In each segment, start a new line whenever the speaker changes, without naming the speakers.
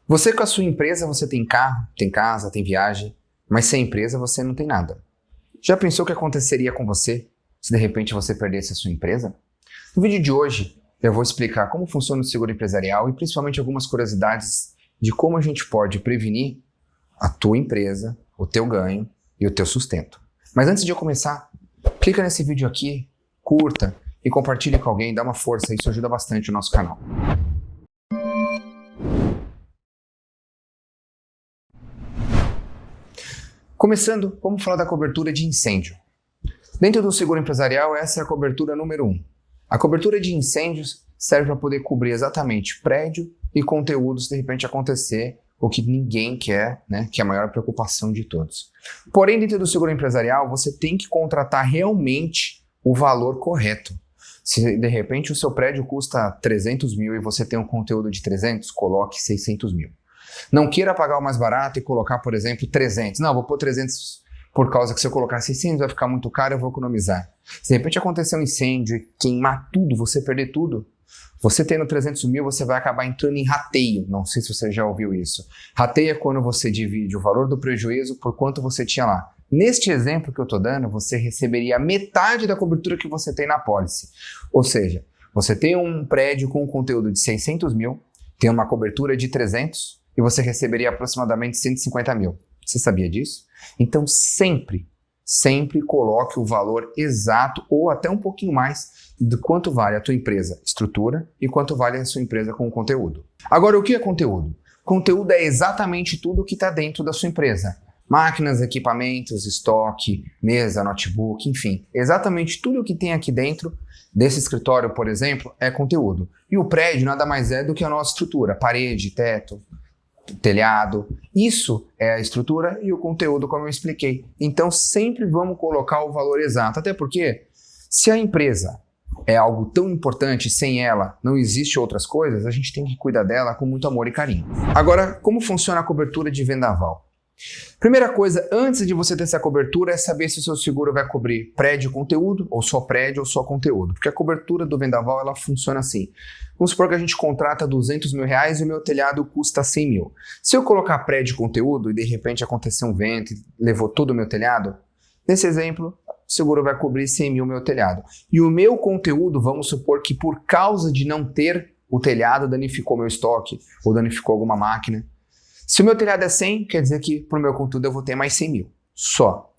Você com a sua empresa, você tem carro, tem casa, tem viagem, mas sem empresa você não tem nada. Já pensou o que aconteceria com você se de repente você perdesse a sua empresa? No vídeo de hoje, eu vou explicar como funciona o seguro empresarial e principalmente algumas curiosidades de como a gente pode prevenir a tua empresa, o teu ganho e o teu sustento. Mas antes de eu começar, clica nesse vídeo aqui, curta e compartilhe com alguém, dá uma força, isso ajuda bastante o nosso canal. Começando, vamos falar da cobertura de incêndio. Dentro do seguro empresarial, essa é a cobertura número 1. A cobertura de incêndios serve para poder cobrir exatamente prédio e conteúdo se de repente acontecer o que ninguém quer, né? Que é a maior preocupação de todos. Porém, dentro do seguro empresarial, você tem que contratar realmente o valor correto. Se de repente o seu prédio custa 300 mil e você tem um conteúdo de 300, coloque 600 mil. Não queira pagar o mais barato e colocar, por exemplo, 300. Não, vou pôr 300 por causa que se eu colocar 600 vai ficar muito caro, eu vou economizar. Se de repente acontecer um incêndio e queimar tudo, você perder tudo, você tendo 300 mil, você vai acabar entrando em rateio. Não sei se você já ouviu isso. Rateio é quando você divide o valor do prejuízo por quanto você tinha lá. Neste exemplo que eu estou dando, você receberia metade da cobertura que você tem na pólice. Ou seja, você tem um prédio com um conteúdo de 600 mil, tem uma cobertura de 300 e você receberia aproximadamente 150 mil. Você sabia disso? Então sempre coloque o valor exato ou até um pouquinho mais de quanto vale a tua empresa estrutura e quanto vale a sua empresa com o conteúdo. Agora, o que é conteúdo? Conteúdo é exatamente tudo que está dentro da sua empresa. Máquinas, equipamentos, estoque, mesa, notebook, enfim. Exatamente tudo o que tem aqui dentro desse escritório, por exemplo, é conteúdo. E o prédio nada mais é do que a nossa estrutura, parede, teto, telhado. Isso é a estrutura e o conteúdo, como eu expliquei. Então sempre vamos colocar o valor exato, até porque se a empresa é algo tão importante, sem ela não existe outras coisas, a gente tem que cuidar dela com muito amor e carinho. Agora, como funciona a cobertura de vendaval? Primeira coisa, antes de você ter essa cobertura, é saber se o seu seguro vai cobrir prédio conteúdo, ou só prédio, ou só conteúdo. Porque a cobertura do vendaval, ela funciona assim. Vamos supor que a gente contrata 200 mil reais e o meu telhado custa 100 mil. Se eu colocar prédio conteúdo e de repente acontecer um vento e levou todo o meu telhado, nesse exemplo, o seguro vai cobrir 100 mil meu telhado. E o meu conteúdo, vamos supor que por causa de não ter o telhado, danificou meu estoque, ou danificou alguma máquina. Se o meu telhado é 100, quer dizer que para o meu conteúdo eu vou ter mais 100 mil, só.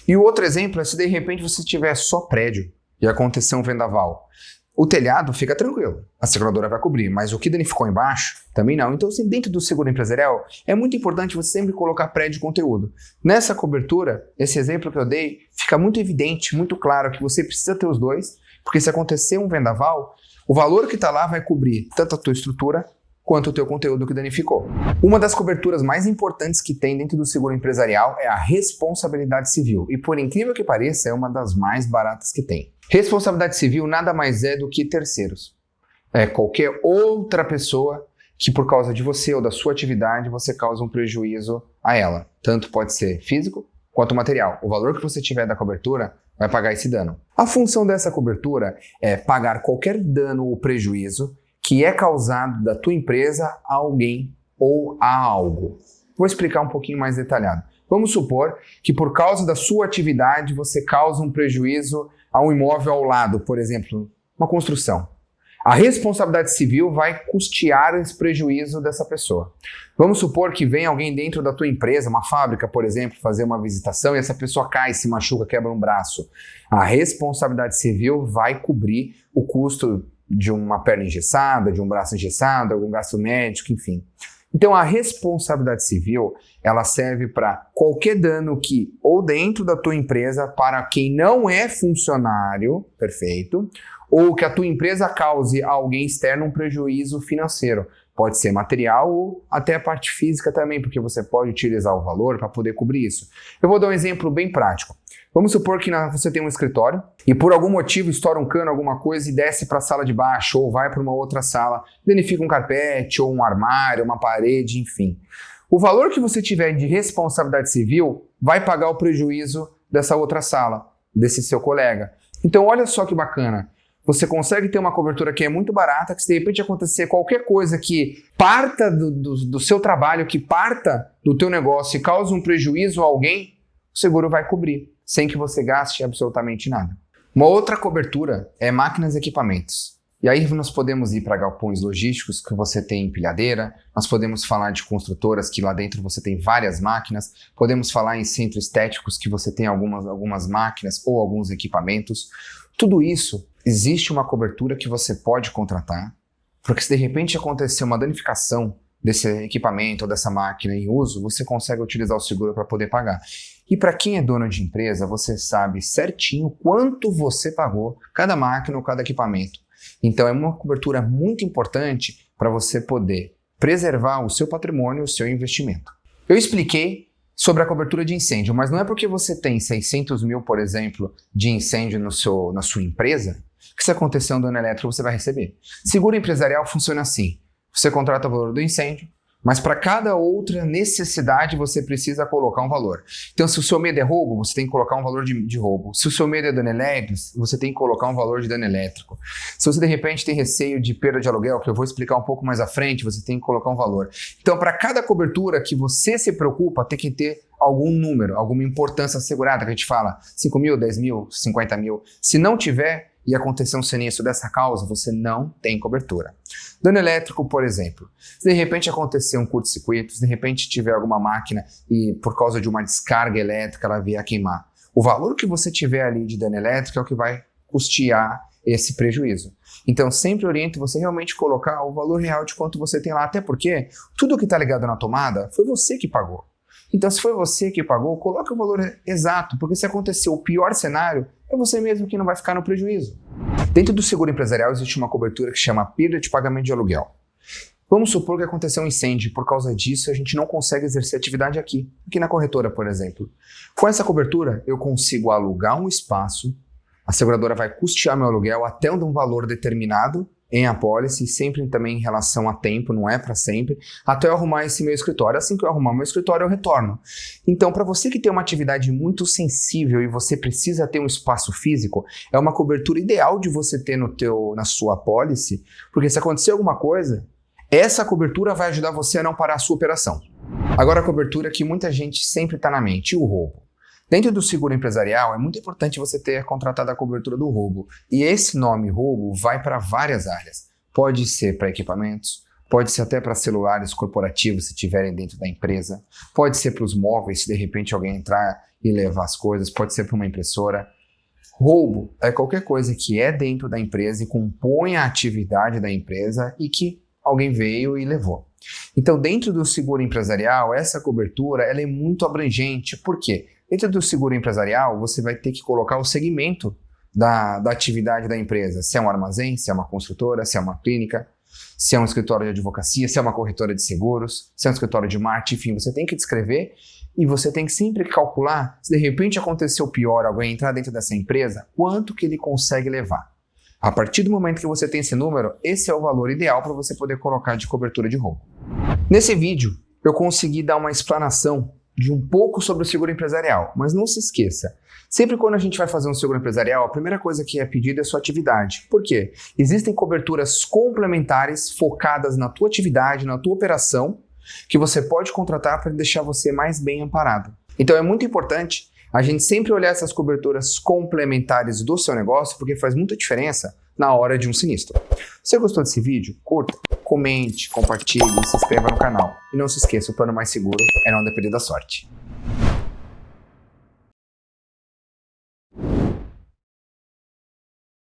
E o outro exemplo é se de repente você tiver só prédio e acontecer um vendaval. O telhado fica tranquilo, a seguradora vai cobrir, mas o que danificou embaixo, também não. Então, assim, dentro do seguro empresarial, é muito importante você sempre colocar prédio e conteúdo. Nessa cobertura, esse exemplo que eu dei, fica muito evidente, muito claro que você precisa ter os dois, porque se acontecer um vendaval, o valor que está lá vai cobrir tanto a tua estrutura quanto o teu conteúdo que danificou. Uma das coberturas mais importantes que tem dentro do seguro empresarial é a responsabilidade civil. E por incrível que pareça, é uma das mais baratas que tem. Responsabilidade civil nada mais é do que terceiros. É qualquer outra pessoa que por causa de você ou da sua atividade você causa um prejuízo a ela. Tanto pode ser físico quanto material. O valor que você tiver da cobertura vai pagar esse dano. A função dessa cobertura é pagar qualquer dano ou prejuízo que é causado da tua empresa a alguém ou a algo. Vou explicar um pouquinho mais detalhado. Vamos supor que por causa da sua atividade você causa um prejuízo a um imóvel ao lado, por exemplo, uma construção. A responsabilidade civil vai custear esse prejuízo dessa pessoa. Vamos supor que vem alguém dentro da tua empresa, uma fábrica, por exemplo, fazer uma visitação e essa pessoa cai, se machuca, quebra um braço. A responsabilidade civil vai cobrir o custo de uma perna engessada, de um braço engessado, algum gasto médico, enfim. Então a responsabilidade civil, ela serve para qualquer dano que, ou dentro da tua empresa, para quem não é funcionário, perfeito, ou que a tua empresa cause a alguém externo um prejuízo financeiro. Pode ser material ou até a parte física também, porque você pode utilizar o valor para poder cobrir isso. Eu vou dar um exemplo bem prático. Vamos supor que você tem um escritório e por algum motivo estoura um cano, alguma coisa e desce para a sala de baixo ou vai para uma outra sala, danifica um carpete ou um armário, uma parede, enfim. O valor que você tiver de responsabilidade civil vai pagar o prejuízo dessa outra sala, desse seu colega. Então olha só que bacana. você consegue ter uma cobertura que é muito barata, que se de repente acontecer qualquer coisa que parta do seu trabalho, que parta do teu negócio e cause um prejuízo a alguém, o seguro vai cobrir, sem que você gaste absolutamente nada. Uma outra cobertura é máquinas e equipamentos. E aí nós podemos ir para galpões logísticos que você tem empilhadeira, nós podemos falar de construtoras que lá dentro você tem várias máquinas, podemos falar em centros estéticos que você tem algumas máquinas ou alguns equipamentos. Tudo isso, existe uma cobertura que você pode contratar, porque se de repente acontecer uma danificação desse equipamento ou dessa máquina em uso, você consegue utilizar o seguro para poder pagar. E para quem é dono de empresa, você sabe certinho quanto você pagou cada máquina ou cada equipamento. Então é uma cobertura muito importante para você poder preservar o seu patrimônio, o seu investimento. Eu expliquei sobre a cobertura de incêndio, mas não é porque você tem 600 mil, por exemplo, de incêndio na sua empresa, que se acontecer um dano elétrico você vai receber. Seguro empresarial funciona assim. Você contrata o valor do incêndio, mas para cada outra necessidade você precisa colocar um valor. Então, se o seu medo é roubo, você tem que colocar um valor de roubo. Se o seu medo é dano elétrico, você tem que colocar um valor de dano elétrico. Se você de repente tem receio de perda de aluguel, que eu vou explicar um pouco mais à frente, você tem que colocar um valor. Então, para cada cobertura que você se preocupa, tem que ter algum número, alguma importância assegurada, que a gente fala 5 mil, 10 mil, 50 mil. Se não tiver e acontecer um sinistro dessa causa, você não tem cobertura. Dano elétrico, por exemplo. Se de repente acontecer um curto-circuito, se de repente tiver alguma máquina e por causa de uma descarga elétrica ela vier a queimar, o valor que você tiver ali de dano elétrico é o que vai custear esse prejuízo. Então sempre oriento você realmente colocar o valor real de quanto você tem lá, até porque tudo que está ligado na tomada foi você que pagou. Então, se foi você que pagou, coloque o valor exato, porque se acontecer o pior cenário, é você mesmo que não vai ficar no prejuízo. Dentro do seguro empresarial existe uma cobertura que chama perda de pagamento de aluguel. Vamos supor que aconteceu um incêndio e por causa disso a gente não consegue exercer atividade aqui na corretora, por exemplo. Com essa cobertura, eu consigo alugar um espaço, a seguradora vai custear meu aluguel até um valor determinado em apólice, sempre também em relação a tempo, não é para sempre, até eu arrumar esse meu escritório. Assim que eu arrumar meu escritório, eu retorno. Então, para você que tem uma atividade muito sensível e você precisa ter um espaço físico, é uma cobertura ideal de você ter na sua apólice, porque se acontecer alguma coisa, essa cobertura vai ajudar você a não parar a sua operação. Agora, a cobertura que muita gente sempre está na mente, o roubo. Dentro do seguro empresarial, é muito importante você ter contratado a cobertura do roubo. E esse nome roubo vai para várias áreas. Pode ser para equipamentos, pode ser até para celulares corporativos se estiverem dentro da empresa, pode ser para os móveis se de repente alguém entrar e levar as coisas, pode ser para uma impressora. Roubo é qualquer coisa que é dentro da empresa e compõe a atividade da empresa e que alguém veio e levou. Então, dentro do seguro empresarial, essa cobertura ela é muito abrangente. Por quê? Dentro do seguro empresarial, você vai ter que colocar o segmento da atividade da empresa. Se é um armazém, se é uma construtora, se é uma clínica, se é um escritório de advocacia, se é uma corretora de seguros, se é um escritório de marketing, enfim, você tem que descrever e você tem que sempre calcular, se de repente acontecer o pior, alguém entrar dentro dessa empresa, quanto que ele consegue levar. A partir do momento que você tem esse número, esse é o valor ideal para você poder colocar de cobertura de roubo. Nesse vídeo, eu consegui dar uma explanação de um pouco sobre o seguro empresarial, mas não se esqueça, sempre quando a gente vai fazer um seguro empresarial, a primeira coisa que é pedida é a sua atividade. Por quê? Existem coberturas complementares focadas na tua atividade, na tua operação, que você pode contratar para deixar você mais bem amparado. Então é muito importante a gente sempre olhar essas coberturas complementares do seu negócio, porque faz muita diferença na hora de um sinistro. Se você gostou desse vídeo, curta, comente, compartilhe, se inscreva no canal. E não se esqueça, o plano mais seguro é não depender da sorte.